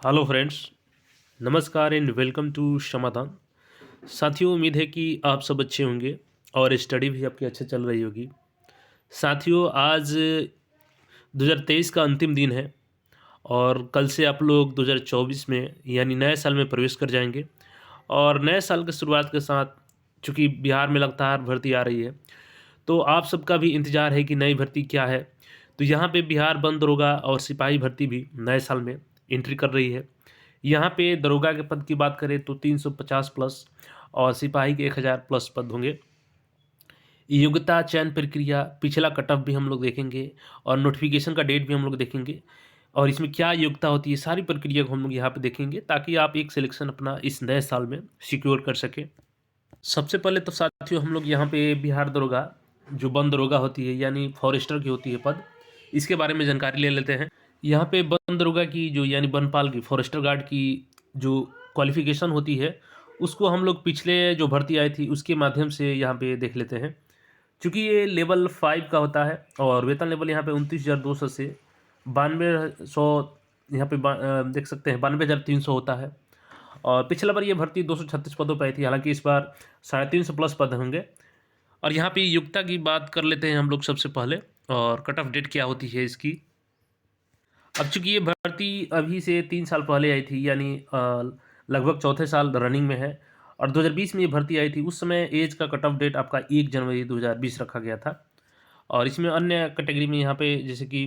Hello friends, नमस्कार and welcome to समाधान। साथियों, उम्मीद है कि आप सब अच्छे होंगे और स्टडी भी आपकी अच्छे चल रही होगी। साथियों, आज 2023 का अंतिम दिन है और कल से आप लोग 2024 में यानी नए साल में प्रवेश कर जाएंगे। और नए साल की शुरुआत के साथ चूँकि बिहार में लगातार भर्ती आ रही है, तो आप सबका भी इंतज़ार है कि नई भर्ती क्या है। तो यहाँ पे बिहार वन दरोगा और सिपाही भर्ती भी नए साल में एंट्री कर रही है। यहाँ पे दरोगा के पद की बात करें तो 350 प्लस और सिपाही के 1000 प्लस पद होंगे। योग्यता चयन प्रक्रिया, पिछला कट ऑफ भी हम लोग देखेंगे और नोटिफिकेशन का डेट भी हम लोग देखेंगे और इसमें क्या योग्यता होती है, सारी प्रक्रिया को हम लोग यहाँ पे देखेंगे ताकि आप एक सिलेक्शन अपना इस नए साल में सिक्योर कर सकें। सबसे पहले तो साथियों हम लोग यहाँ पे बिहार दरोगा, जो वन दरोगा होती है यानी फॉरेस्टर की होती है पद, इसके बारे में जानकारी ले लेते हैं। यहाँ पे वन दरोगा की जो यानी वनपाल की फॉरेस्टर गार्ड की जो क्वालिफिकेशन होती है, उसको हम लोग पिछले जो भर्ती आई थी उसके माध्यम से यहाँ पे देख लेते हैं। चूँकि ये लेवल 5 का होता है और वेतन लेवल यहाँ पे 29,200 से 9200 यहाँ पे देख सकते हैं 92,300 होता है। और पिछला बार ये भर्ती 236 पदों पर आई थी, हालांकि इस बार 350 प्लस पद होंगे। और यहाँ पे योग्यता की बात कर लेते हैं हम लोग सबसे पहले, और कट ऑफ डेट क्या होती है इसकी। अब चूंकि ये भर्ती अभी से 3 साल पहले आई थी, यानी लगभग चौथे साल रनिंग में है और 2020 में ये भर्ती आई थी। उस समय एज का कट ऑफ डेट आपका 1 जनवरी 2020 रखा गया था। और इसमें अन्य कैटेगरी में यहाँ पे जैसे कि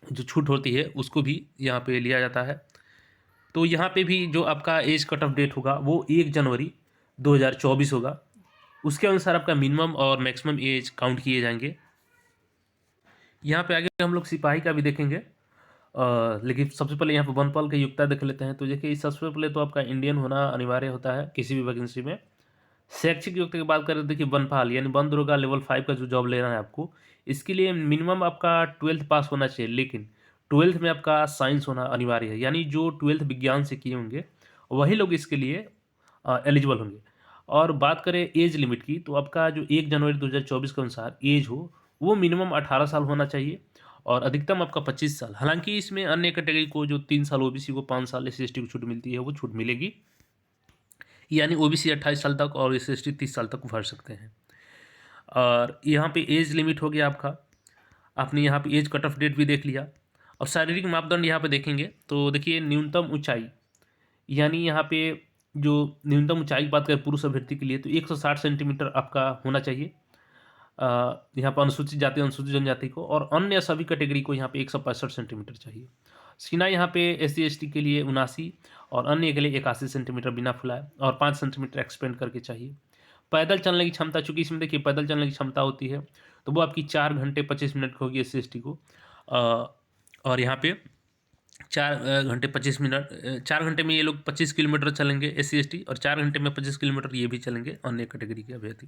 जो छूट होती है उसको भी यहाँ पे लिया जाता है। तो यहाँ पे भी जो आपका एज कट ऑफ डेट होगा वो 1 जनवरी 2024 होगा। उसके अनुसार आपका मिनिमम और मैक्सिमम एज काउंट किए जाएंगे। यहाँ पे आगे हम लोग सिपाही का भी देखेंगे, लेकिन सबसे पहले यहाँ पे वनपाल की योग्यता देख लेते हैं। तो देखिए, सबसे पहले तो आपका इंडियन होना अनिवार्य होता है किसी भी वैकेंसी में। शैक्षिक योग्यता की बात करें तो देखिए, वनपाल यानी वन दरोगा लेवल 5 का जो जॉब लेना है आपको, इसके लिए मिनिमम आपका 12th पास होना चाहिए, लेकिन 12th में आपका साइंस होना अनिवार्य है। यानी जो 12th विज्ञान से किए होंगे वही लोग इसके लिए एलिजिबल होंगे। और बात करें एज लिमिट की, तो आपका जो 1 जनवरी 2024 के अनुसार एज हो वो मिनिमम 18 साल होना चाहिए और अधिकतम आपका 25 साल। हालांकि इसमें अन्य कैटेगरी को जो 3 साल ओबीसी को 5 साल एससी/एसटी को छूट मिलती है वो छूट मिलेगी, यानी ओबीसी 28 साल तक और एससी/एसटी 30 साल तक भर सकते हैं। और यहाँ पे एज लिमिट हो गया आपका। आपने यहाँ पे एज कट ऑफ डेट भी देख लिया। और शारीरिक मापदंड यहाँ पे देखेंगे तो देखिए, न्यूनतम ऊंचाई, यानी यहाँ पे जो न्यूनतम ऊंचाई की बात करें पुरुष अभ्यर्थी के लिए तो 160 सेंटीमीटर आपका होना चाहिए यहाँ पर अनुसूचित जाति अनुसूचित जनजाति को, और अन्य सभी कैटेगरी को यहाँ पे 165 सेंटीमीटर चाहिए। सीना यहाँ पे एससी/एसटी के लिए 79 और अन्य के लिए 81 सेंटीमीटर बिना फुलाए और 5 सेंटीमीटर एक्सपेंड करके चाहिए। पैदल चलने की क्षमता, चूंकि इसमें देखिए पैदल चलने की क्षमता होती है, तो वो आपकी 4 घंटे 25 मिनट की होगी एससी/एसटी को। और यहाँ पे 4 घंटे में ये लोग 25 किलोमीटर चलेंगे एससी/एसटी, और 4 घंटे में 25 किलोमीटर ये भी चलेंगे अन्य कैटेगरी के अभ्यर्थी।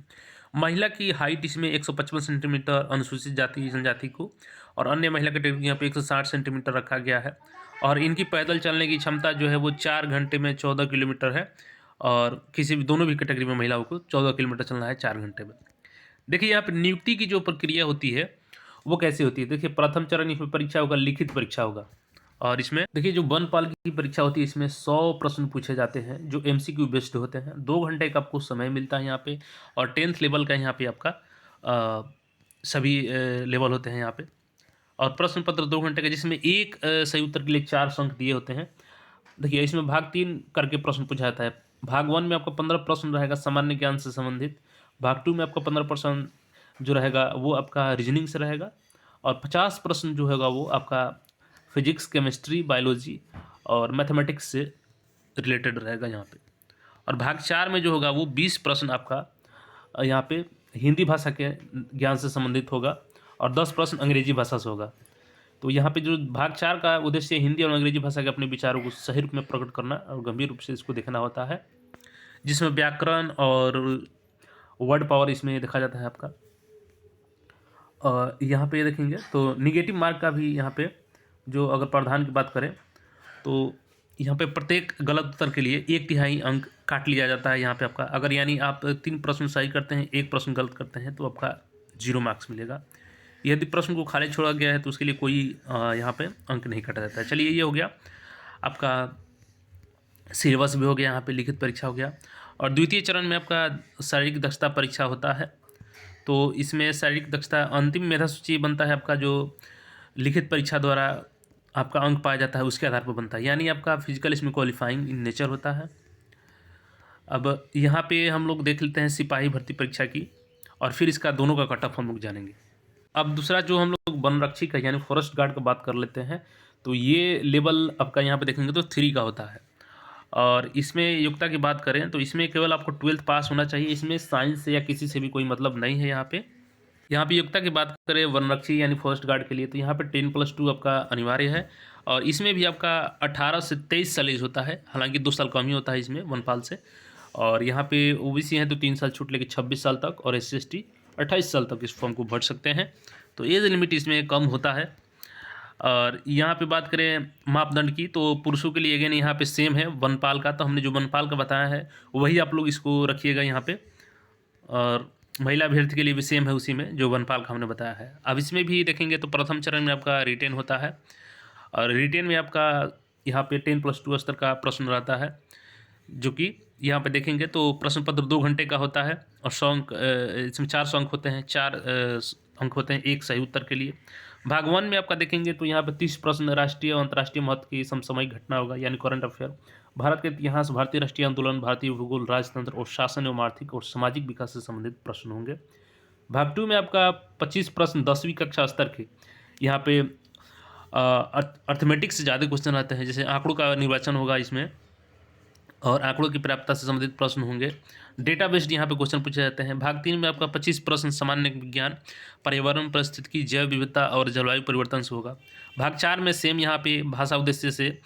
महिला की हाइट इसमें 155 सेंटीमीटर अनुसूचित जाति जनजाति को, और अन्य महिला कैटेगरी यहाँ पे 160 सेंटीमीटर रखा गया है। और इनकी पैदल चलने की क्षमता जो है वो 4 घंटे में 14 किलोमीटर है, और किसी भी दोनों भी कैटेगरी में महिलाओं को 14 किलोमीटर चलना है 4 घंटे में। देखिए, यहाँ पर नियुक्ति की जो प्रक्रिया होती है वो कैसे होती है। देखिए, प्रथम चरण इसमें परीक्षा होगा, लिखित परीक्षा होगा। और इसमें देखिए, जो वनपाल की परीक्षा होती है इसमें 100 प्रश्न पूछे जाते हैं जो एमसीक्यू बेस्ड होते हैं। 2 घंटे का आपको समय मिलता है यहाँ पे, और 10th लेवल का यहाँ पे आपका सभी लेवल होते हैं यहाँ पे। और प्रश्न पत्र 2 घंटे का, जिसमें एक सही उत्तर के लिए 4 अंक दिए होते हैं। देखिए, इसमें भाग 3 करके प्रश्न पूछा जाता है। भाग 1 में आपका 15 प्रश्न रहेगा सामान्य ज्ञान से संबंधित। भाग 2 में आपका 15 प्रश्न जो रहेगा वो आपका रीजनिंग से रहेगा, और 50 प्रश्न जो होगा वो आपका फिजिक्स, केमिस्ट्री, बायोलॉजी और मैथमेटिक्स से रिलेटेड रहेगा यहाँ पे। और भाग 4 में जो होगा वो 20 प्रश्न आपका यहाँ पे हिंदी भाषा के ज्ञान से संबंधित होगा, और 10 प्रश्न अंग्रेजी भाषा से होगा। तो यहाँ पे जो भाग 4 का उद्देश्य हिंदी और अंग्रेजी भाषा के अपने विचारों को सही रूप में प्रकट करना और गंभीर रूप से इसको देखना होता है, जिसमें व्याकरण और वर्ड पावर इसमें देखा जाता है आपका। यहाँ पे देखेंगे तो निगेटिव मार्क का भी यहाँ पे, जो अगर प्रावधान की बात करें तो यहाँ पे प्रत्येक गलत उत्तर के लिए 1/3 अंक काट लिया जाता है यहाँ पे आपका। अगर यानी आप 3 प्रश्न सही करते हैं, 1 प्रश्न गलत करते हैं, तो आपका 0 मार्क्स मिलेगा। यदि प्रश्न को खाली छोड़ा गया है तो उसके लिए कोई यहाँ पे अंक नहीं काटा जाता है। चलिए, ये हो गया। आपका सिलेबस भी हो गया, यहाँ पे लिखित परीक्षा हो गया। और द्वितीय चरण में आपका शारीरिक दक्षता परीक्षा होता है। तो इसमें शारीरिक दक्षता अंतिम मेधा सूची बनता है आपका, जो लिखित परीक्षा द्वारा आपका अंक पाया जाता है उसके आधार पर बनता है, यानी आपका फिजिकल इसमें क्वालिफाइंग इन नेचर होता है। अब यहाँ पे हम लोग देख लेते हैं सिपाही भर्ती परीक्षा की, और फिर इसका दोनों का कट ऑफ हम लोग जानेंगे। अब दूसरा जो हम लोग वनरक्षी का यानी फॉरेस्ट गार्ड का बात कर लेते हैं, तो ये लेवल आपका यहाँ पे देखेंगे तो 3 का होता है। और इसमें योग्यता की बात करें तो इसमें केवल आपको 12th पास होना चाहिए, इसमें साइंस से या किसी से भी कोई मतलब नहीं है। यहाँ पे योग्यता की बात करें वनरक्षी यानी फॉरेस्ट गार्ड के लिए, तो यहाँ पे 10+2 आपका अनिवार्य है। और इसमें भी आपका 18 से 23 साल एज होता है, हालांकि 2 साल कम ही होता है इसमें वनपाल से। और यहाँ पे ओबीसी हैं तो 3 साल छूट लेके 26 साल तक, और SC/ST 28 साल तक इस फॉर्म को भर सकते हैं। तो एज लिमिट इसमें कम होता है। और यहाँ पे बात करें मापदंड की, तो पुरुषों के लिए अगेन यहाँ पे सेम है वनपाल का, तो हमने जो वनपाल का बताया है वही आप लोग इसको रखिएगा यहाँ पे। और महिला अभ्यर्थी के लिए भी सेम है उसी में जो वनपाल का हमने बताया है। अब इसमें भी देखेंगे तो प्रथम चरण में आपका रिटेन होता है, और रिटेन में आपका यहाँ पे 10+2 स्तर का प्रश्न रहता है, जो कि यहाँ पे देखेंगे तो प्रश्न पत्र 2 घंटे का होता है। और 100 अंक इसमें 400 अंक होते हैं, 4 अंक होते हैं एक सही उत्तर के लिए। भाग 1 में आपका देखेंगे तो यहाँ पे 30 प्रश्न राष्ट्रीय और अंतर्राष्ट्रीय महत्व की समसामयिक घटना होगा, यानी करंट अफेयर, भारत के इतिहास, भारतीय राष्ट्रीय आंदोलन, भारतीय भूगोल, राजतंत्र और शासन एवं आर्थिक और सामाजिक विकास से संबंधित प्रश्न होंगे। भाग 2 में आपका 25 प्रश्न 10वीं कक्षा स्तर के, यहाँ पे अर्थमेटिक्स से ज़्यादा क्वेश्चन आते हैं, जैसे आंकड़ों का निर्वाचन होगा इसमें, और आंकड़ों की प्राप्यता से संबंधित प्रश्न होंगे। डेटा बेस्ड यहाँ पे क्वेश्चन पूछे जाते हैं। भाग 3 में आपका 25 प्रश्न सामान्य विज्ञान, पर्यावरण परिस्थितिकी, जैव विविधता और जलवायु परिवर्तन से होगा। भाग 4 में सेम यहाँ पे भाषा उद्देश्य से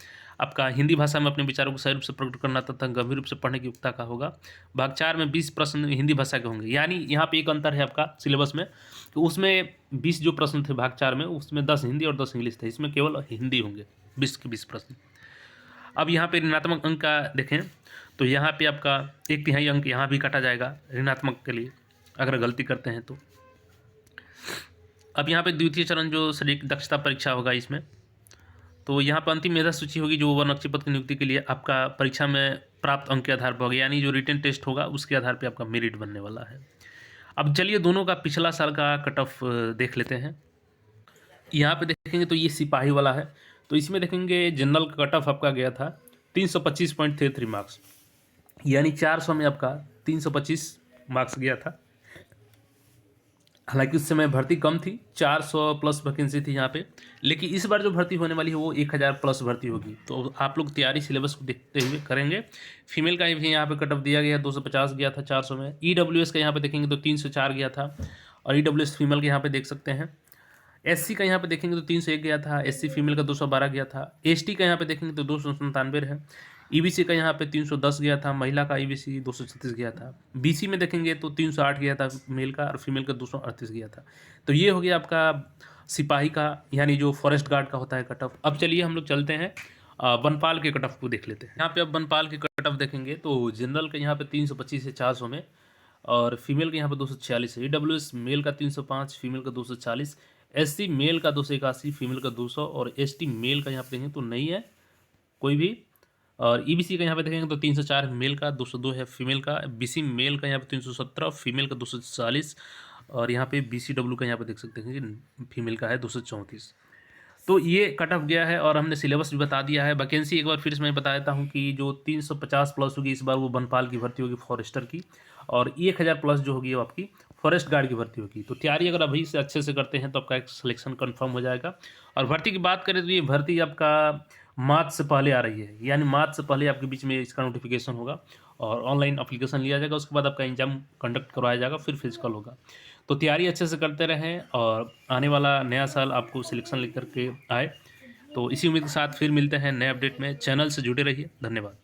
आपका हिंदी भाषा में अपने विचारों को सही रूप से प्रकट करना तथा गंभीर रूप से पढ़ने की योग्यता का होगा। भाग 4 में 20 प्रश्न हिंदी भाषा के होंगे, यानी यहाँ पे एक अंतर है आपका सिलेबस में, तो उसमें 20 जो प्रश्न थे भाग 4 में, उसमें 10 हिंदी और 10 इंग्लिश थे, इसमें केवल हिंदी होंगे 20 के 20 प्रश्न। अब यहाँ पे ऋणात्मक अंक का देखें तो यहाँ पे आपका 1/3 अंक यहाँ भी काटा जाएगा ऋणात्मक के लिए, अगर गलती करते हैं तो। अब यहाँ पे द्वितीय चरण जो शारीरिक दक्षता परीक्षा होगा इसमें, तो यहाँ पर अंतिम मेधा सूची होगी जो वनरक्षी पद की नियुक्ति के लिए आपका परीक्षा में प्राप्त अंक के आधार पर होगा, यानी जो रिटन टेस्ट होगा उसके आधार पर आपका मेरिट बनने वाला है। अब चलिए दोनों का पिछला साल का कट ऑफ देख लेते हैं। यहाँ पे देखेंगे तो ये सिपाही वाला है, तो इसमें देखेंगे जनरल का कट ऑफ आपका गया था 325.33 मार्क्स, यानी 400 में आपका 325 मार्क्स गया था। हालांकि उस समय भर्ती कम थी, 400 प्लस वैकेंसी थी यहाँ पे, लेकिन इस बार जो भर्ती होने वाली है वो 1000 प्लस भर्ती होगी। तो आप लोग तैयारी सिलेबस को देखते हुए करेंगे। फीमेल का भी यहाँ पे कट ऑफ दिया गया, 250 गया था 400 में। EWS का यहाँ पे देखेंगे तो 304 गया था, और EWS फीमेल के यहाँ पे देख सकते हैं। SC का यहाँ पे देखेंगे तो 301 गया था, SC फीमेल का 212 गया था। ST का यहाँ पे देखेंगे तो 297 है। EBC का यहाँ पे 310 गया था, महिला का EBC 236 गया था। BC में देखेंगे तो 308 गया था मेल का, और फीमेल का 238 गया था। तो ये हो गया आपका सिपाही का यानी जो फॉरेस्ट गार्ड का होता है कट ऑफ। अब चलिए हम लोग चलते हैं वनपाल के कट ऑफ को देख लेते हैं। यहाँ पे अब वनपाल के कट ऑफ देखेंगे तो जनरल का यहाँ पे 325 से 400 में, और फीमेल का यहाँ पे 246 है। EWS मेल का 305, फीमेल का 240, SC मेल का 281, फीमेल का 200, और ST मेल का यहाँ पे देखेंगे तो नहीं है कोई भी। और EBC का यहाँ पे देखेंगे तो 304 मेल का, 202 है फीमेल का। BC मेल का यहाँ पे 317, फीमेल का 240, और यहाँ पे BCW का यहाँ पे देख सकते हैं कि फीमेल का है 234। तो ये कट ऑफ गया है, और हमने सिलेबस भी बता दिया है। वैकेंसी एक बार फिर से मैं बता देता हूँ कि जो 350 प्लस होगी इस बार वो वनपाल की भर्ती होगी फॉरेस्टर की, और 1000 प्लस जो होगी वो आपकी फॉरेस्ट गार्ड की भर्ती होगी। तो तैयारी अगर अभी से अच्छे से करते हैं तो आपका एक सिलेक्शन कंफर्म हो जाएगा। और भर्ती की बात करें तो ये भर्ती आपका मार्च से पहले आ रही है, यानी मार्च से पहले आपके बीच में इसका नोटिफिकेशन होगा, और ऑनलाइन अप्लीकेशन लिया जाएगा, उसके बाद आपका एग्जाम कंडक्ट करवाया जाएगा, फिर फिजिकल होगा। तो तैयारी अच्छे से करते रहें, और आने वाला नया साल आपको सिलेक्शन लेकर के आए। तो इसी उम्मीद के साथ फिर मिलते हैं नए अपडेट में। चैनल से जुड़े रहिए। धन्यवाद।